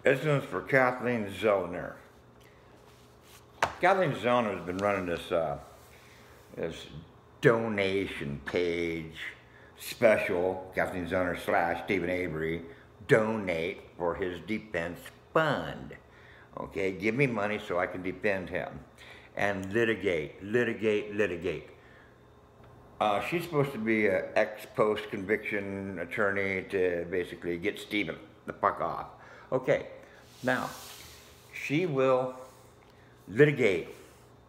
This one's for Kathleen Zellner. Kathleen Zellner has been running this donation page special, Kathleen Zellner / Steven Avery, donate for his defense fund. Okay, give me money so I can defend him and litigate. She's supposed to be an ex-post conviction attorney to basically get Steven the fuck off. Okay, now she will litigate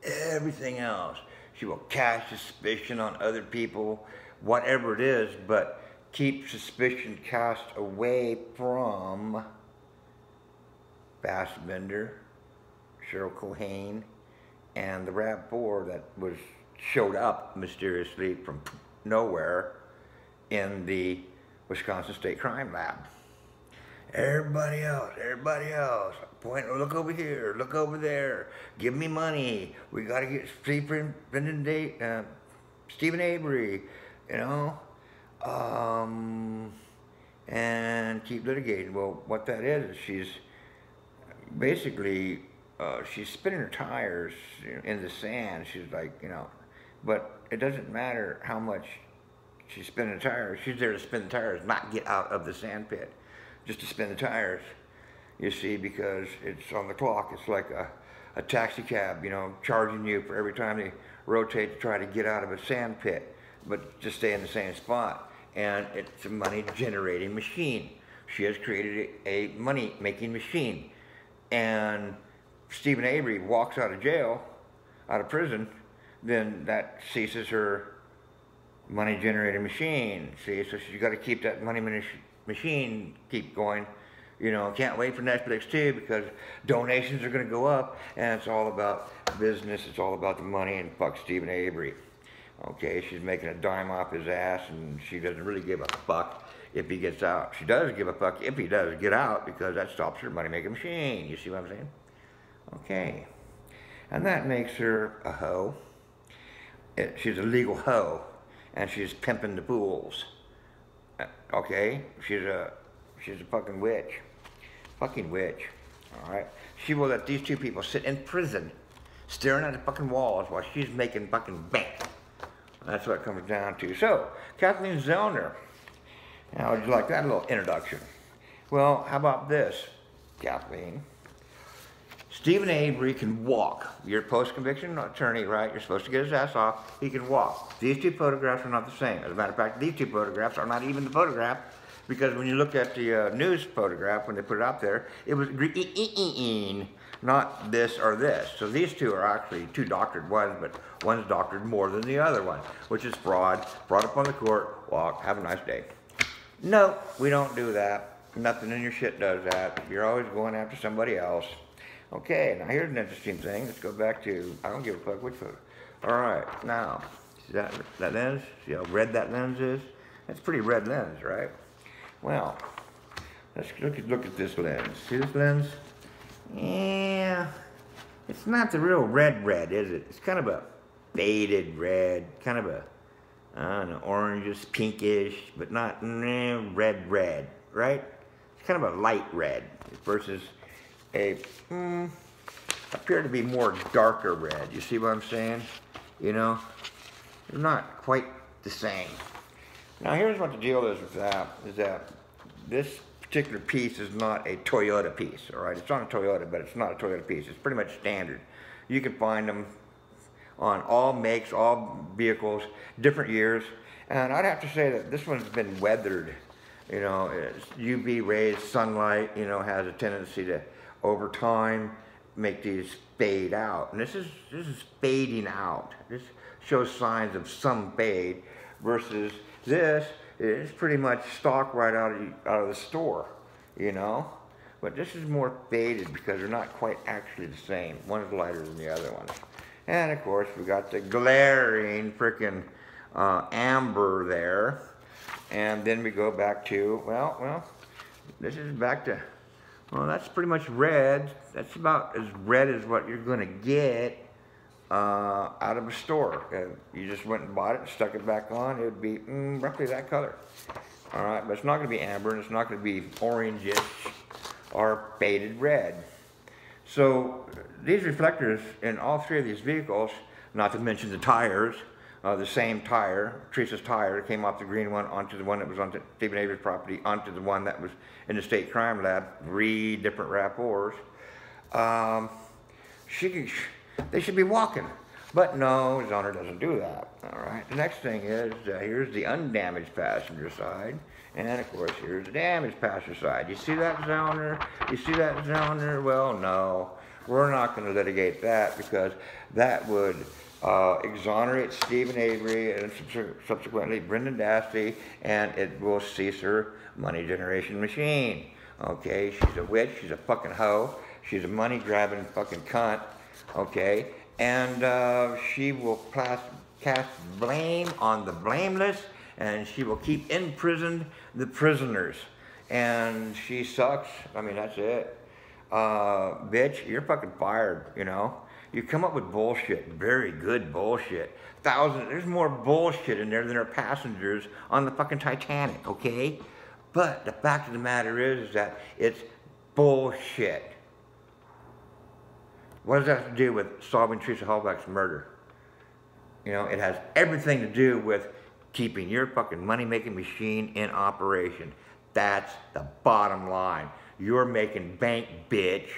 everything else. She will cast suspicion on other people, whatever it is, but keep suspicion cast away from Fassbender, Cheryl Cohane, and the RAV4 that showed up mysteriously from nowhere in the Wisconsin State Crime Lab. Everybody else, point, look over here, look over there, give me money, we gotta get Steven Avery, you know, and keep litigating. Well, what that is she's basically, she's spinning her tires in the sand. She's like, you know, but it doesn't matter how much she's spinning the tires. She's there to spin the tires, not get out of the sand pit. Just to spin the tires, you see, because it's on the clock. It's like a taxi cab, you know, charging you for every time they rotate to try to get out of a sand pit, but just stay in the same spot. And it's a money-generating machine. She has created a money-making machine. And Steven Avery walks out of jail, out of prison, then that ceases her money-generating machine. See, so she's got to keep that machine keep going. You know, can't wait for Netflix too, because donations are going to go up, and it's all about business. It's all about the money, and fuck Steven Avery. Okay, she's making a dime off his ass, and she doesn't really give a fuck if he gets out. She does give a fuck if he does get out, because that stops her money-making machine. You see what I'm saying? Okay, and that makes her a hoe. She's a legal hoe, and she's pimping the fools. Okay, she's a fucking witch. Fucking witch. Alright? She will let these two people sit in prison, staring at the fucking walls while she's making fucking bank. That's what it comes down to. So, Kathleen Zellner. Now, would you like that little introduction? Well, how about this, Kathleen? Steven Avery can walk. You're a post-conviction attorney, right? You're supposed to get his ass off. He can walk. These two photographs are not the same. As a matter of fact, these two photographs are not even the photograph, because when you look at the news photograph, when they put it out there, it was green, not this or this. So these two are actually two doctored ones, but one's doctored more than the other one, which is fraud. Brought up on the court, walk, have a nice day. No, we don't do that. Nothing in your shit does that. You're always going after somebody else. Okay, now here's an interesting thing. Let's go back to, I don't give a fuck which photo. All right, now, see that lens? See how red that lens is? That's a pretty red lens, right? Well, let's look at this lens. See this lens? Yeah, it's not the real red, is it? It's kind of a faded red, kind of a, I don't know, orangish, pinkish, but not red, right? It's kind of a light red versus appear to be more darker red. You see what I'm saying? You know, they're not quite the same. Now here's what the deal is with that, is that this particular piece is not a Toyota piece, all right? It's on a Toyota, but it's not a Toyota piece. It's pretty much standard. You can find them on all makes, all vehicles, different years, and I'd have to say that this one's been weathered. You know, it's UV rays, sunlight, you know, has a tendency to, over time, make these fade out. And this is fading out. This shows signs of some fade, versus this is pretty much stock right out of the store, you know. But this is more faded because they're not quite actually the same. One is lighter than the other one. And of course, we got the glaring frickin' amber there. And then we go back to, well, this is back to, well, that's pretty much red. That's about as red as what you're going to get out of a store. You just went and bought it and stuck it back on, it would be roughly that color. All right, but it's not going to be amber, and it's not going to be orangish are faded red. So these reflectors in all three of these vehicles, not to mention the tires, the same tire, Teresa's tire, came off the green one onto the one that was on Steven Avery's property, onto the one that was in the state crime lab, 3 different rapports. They should be walking. But no, Zellner doesn't do that. All right. The next thing is, here's the undamaged passenger side. And of course, here's the damaged passenger side. You see that, Zellner? You see that, Zellner? Well, no. We're not going to litigate that because that would exonerate Steven Avery and subsequently Brendan Dassey, and it will cease her money generation machine. Okay? She's a witch. She's a fucking hoe. She's a money-grabbing fucking cunt. Okay? And she will cast blame on the blameless, and she will keep imprisoned the prisoners. And she sucks. I mean, that's it. Bitch, you're fucking fired, you know? You come up with bullshit, very good bullshit. There's more bullshit in there than there are passengers on the fucking Titanic, okay? But the fact of the matter is that it's bullshit. What does that have to do with solving Teresa Halbach's murder? You know, it has everything to do with keeping your fucking money-making machine in operation. That's the bottom line. You're making bank, bitch,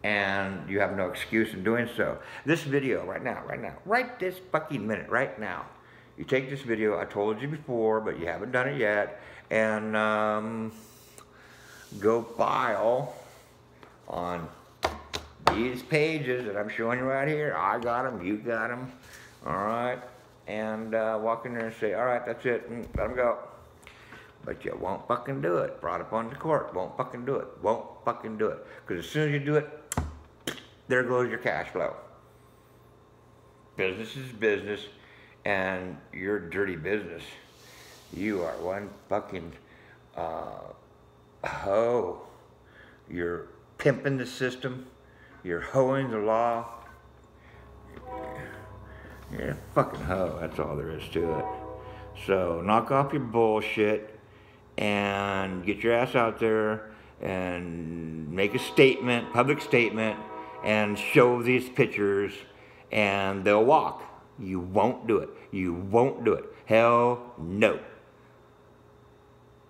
and you have no excuse in doing so. This video, right now, right this fucking minute, right now, you take this video, I told you before, but you haven't done it yet, and go file on these pages that I'm showing you right here. I got them, you got them, all right? And walk in there and say, all right, that's it, let them go. But you won't fucking do it. Brought up on the court, won't fucking do it, won't fucking do it. Because as soon as you do it, there goes your cash flow. Business is business, and you're dirty business. You are one fucking hoe. You're pimping the system. You're hoeing the law. You're a fucking hoe, that's all there is to it. So knock off your bullshit and get your ass out there and make a statement, public statement, and show these pictures, and they'll walk. You won't do it. You won't do it. Hell no.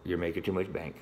You're making too much bank.